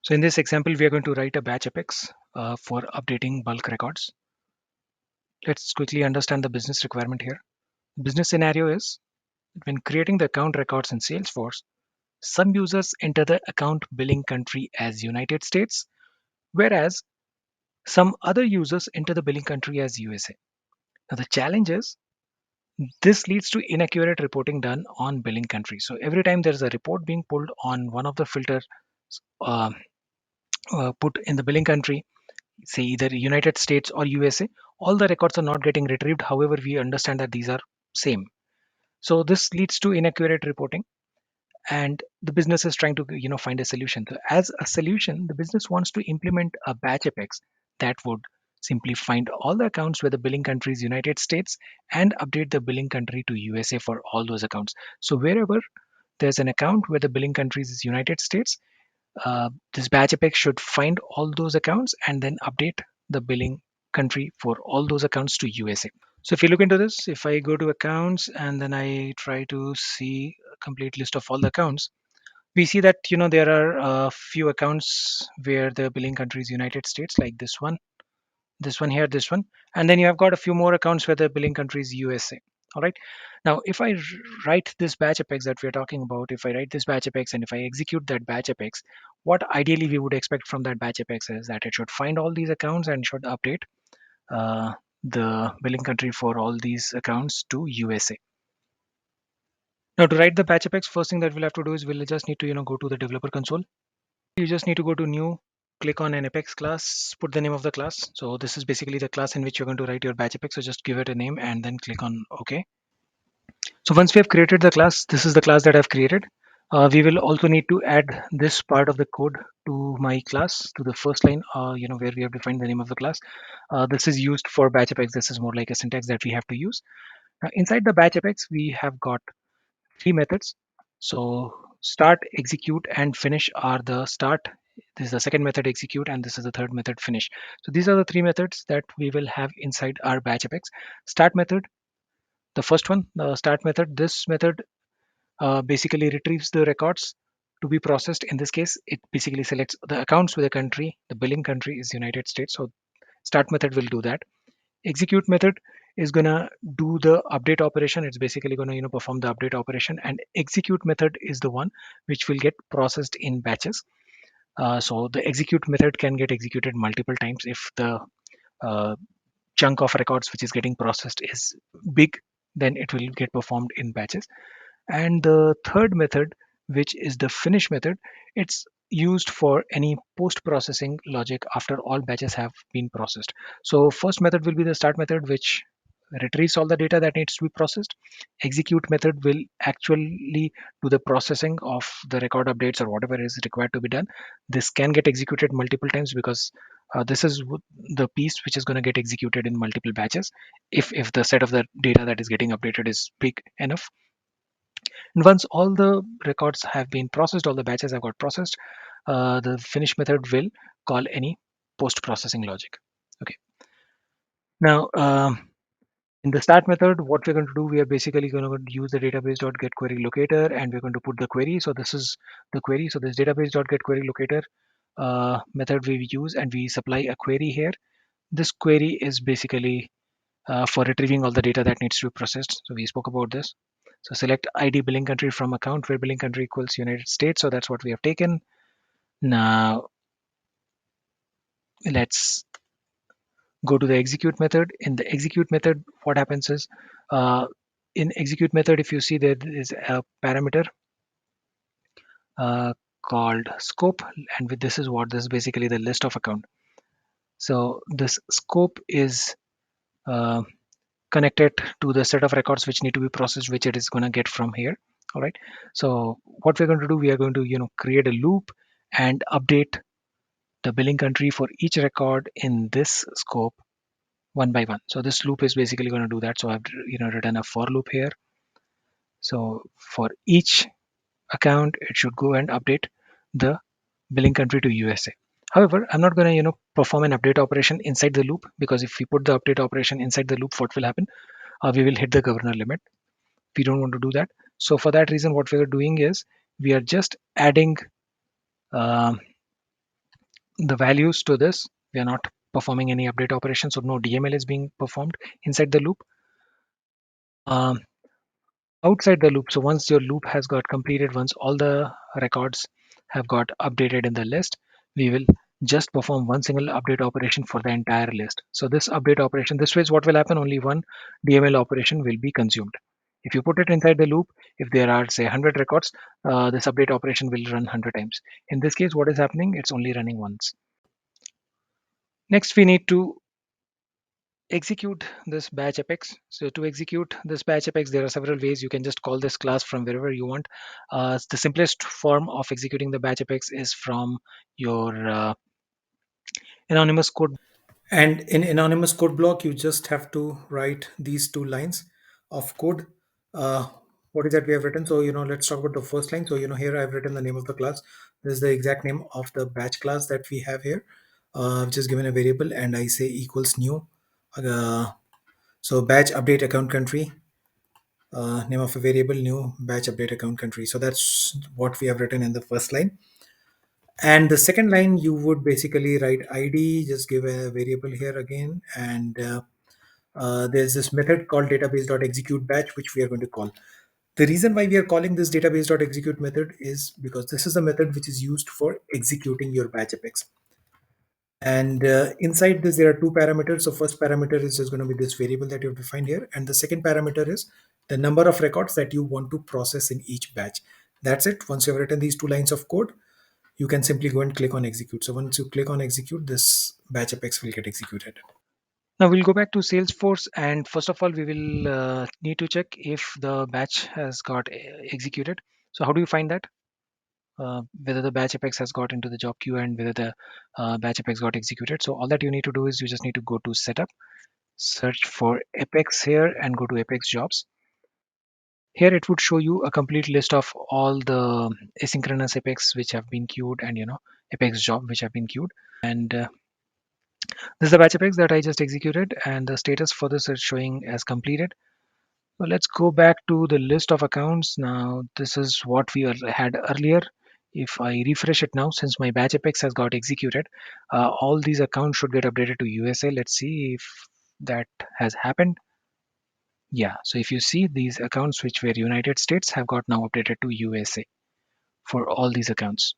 So in this example, we are going to write a batch apex for updating bulk records. Let's quickly understand the business requirement here. Business scenario is when creating the account records in Salesforce, some users enter the account billing country as United States, whereas some other users enter the billing country as USA. Now the challenge is this leads to inaccurate reporting done on billing country. So every time there's a report being pulled on one of the filters uh, put in the billing country, say either United States or USA, all the records are not getting retrieved. However, we understand that these are same. So this leads to inaccurate reporting, and the business is trying to find a solution. So as a solution, the business wants to implement a batch apex that would simply find all the accounts where the billing country is United States and update the billing country to USA for all those accounts. So wherever there's an account where the billing country is United States, this batch apex should find all those accounts and then update the billing country for all those accounts to USA. So if you look into this, if I go to accounts and then I try to see a complete list of all the accounts, we see that there are a few accounts where the billing country is United States, like this one here, this one, and then you have got a few more accounts where the billing country is USA. All right. Now, if I write this batch apex that we're talking about, if I write this batch apex and if I execute that batch apex, what ideally we would expect from that batch apex is that it should find all these accounts and should update uh, the billing country for all these accounts to USA. Now, to write the batch apex, first thing that we'll have to do is we'll just need to go to the developer console. You just need to go to new, click on an apex class, put the name of the class. So this is basically the class in which you're going to write your batch apex. So just give it a name and then click on OK. So once we have created the class, this is the class that I've created. We will also need to add this part of the code to my class, to the first line, where we have defined the name of the class. This is used for batch apex. This is more like a syntax that we have to use. Now, inside the batch apex, we have got three methods. So start, execute, and finish are the start. This is the second method, execute, and this is the third method, finish. So these are the three methods that we will have inside our batch apex. Start method, the first one, the start method. This method basically retrieves the records to be processed. In this case, it basically selects the accounts with the country. The billing country is United States. So start method will do that. Execute method is gonna do the update operation. It's basically gonna perform the update operation, and execute method is the one which will get processed in batches. So the execute method can get executed multiple times if the uh, chunk of records which is getting processed is big, then it will get performed in batches. And the third method, which is the finish method, it's used for any post processing logic after all batches have been processed. So first method will be the start method, which retrieves all the data that needs to be processed. Execute method will actually do the processing of the record updates or whatever is required to be done. This can get executed multiple times because this is the piece which is going to get executed in multiple batches if the set of the data that is getting updated is big enough. And once all the records have been processed, all the batches have got processed, the finish method will call any post processing logic. Okay. Now, in the start method, what we're going to do, we are basically going to use the database.getQuery locator, and we're going to put the query. So this is the query. So this database.getQuery locator method we use, and we supply a query here. This query is basically for retrieving all the data that needs to be processed. So we spoke about this. So select ID billing country from account where billing country equals United States. So that's what we have taken. Now let's go to the execute method. In the execute method, what happens is in execute method, if you see there is a parameter uh, called scope, and with this is what this is basically the list of account. So this scope is uh, connected to the set of records which need to be processed, which it is going to get from here. All right. So what we're going to do, we are going to create a loop and update the billing country for each record in this scope one by one. So this loop is basically going to do that. So I've written a for loop here. So for each account, it should go and update the billing country to USA. However, I'm not going to perform an update operation inside the loop, because if we put the update operation inside the loop, what will happen? We will hit the governor limit. We don't want to do that. So for that reason, what we are doing is we are just adding um, the values to this. We are not performing any update operation, so no DML is being performed inside the loop. Um, Outside the loop, so once your loop has got completed, once all the records have got updated in the list, we will just perform one single update operation for the entire list. So this update operation, this way is what will happen, only one DML operation will be consumed. If you put it inside the loop, if there are say 100 records, this update operation will run 100 times. In this case, what is happening? It's only running once. Next, we need to execute this batch apex. So to execute this batch apex, there are several ways. You can just call this class from wherever you want. The simplest form of executing the batch apex is from your anonymous code. And in anonymous code block, you just have to write these two lines of code. Uh, what is that we have written? So, let's talk about the first line. So, here I've written the name of the class. This is the exact name of the batch class that we have here, which is given a variable, and I say equals new. Uh, so, batch update account country, name of a variable, new batch update account country. So, that's what we have written in the first line. And the second line, you would basically write ID, just give a variable here again, and there's this method called database.execute batch, which we are going to call. The reason why we are calling this database.execute method is because this is the method which is used for executing your batch apex. And inside this, there are two parameters. So first parameter is just going to be this variable that you have defined here, and the second parameter is the number of records that you want to process in each batch. That's it. Once you have written these two lines of code, you can simply go and click on execute. So once you click on execute, this batch apex will get executed. Now we'll go back to Salesforce, and first of all, we will need to check if the batch has got executed. So how do you find that? Whether the batch apex has got into the job queue and whether the batch apex got executed. So all that you need to do is you just need to go to setup, search for apex here, and go to apex jobs. Here it would show you a complete list of all the asynchronous apex which have been queued, and apex job which have been queued. And this is the batch apex that I just executed, and the status for this is showing as completed. So let's go back to the list of accounts. Now this is what we had earlier. If I refresh it now, since my batch apex has got executed, all these accounts should get updated to USA. Let's see if that has happened. Yeah, so if you see, these accounts which were United States have got now updated to USA for all these accounts.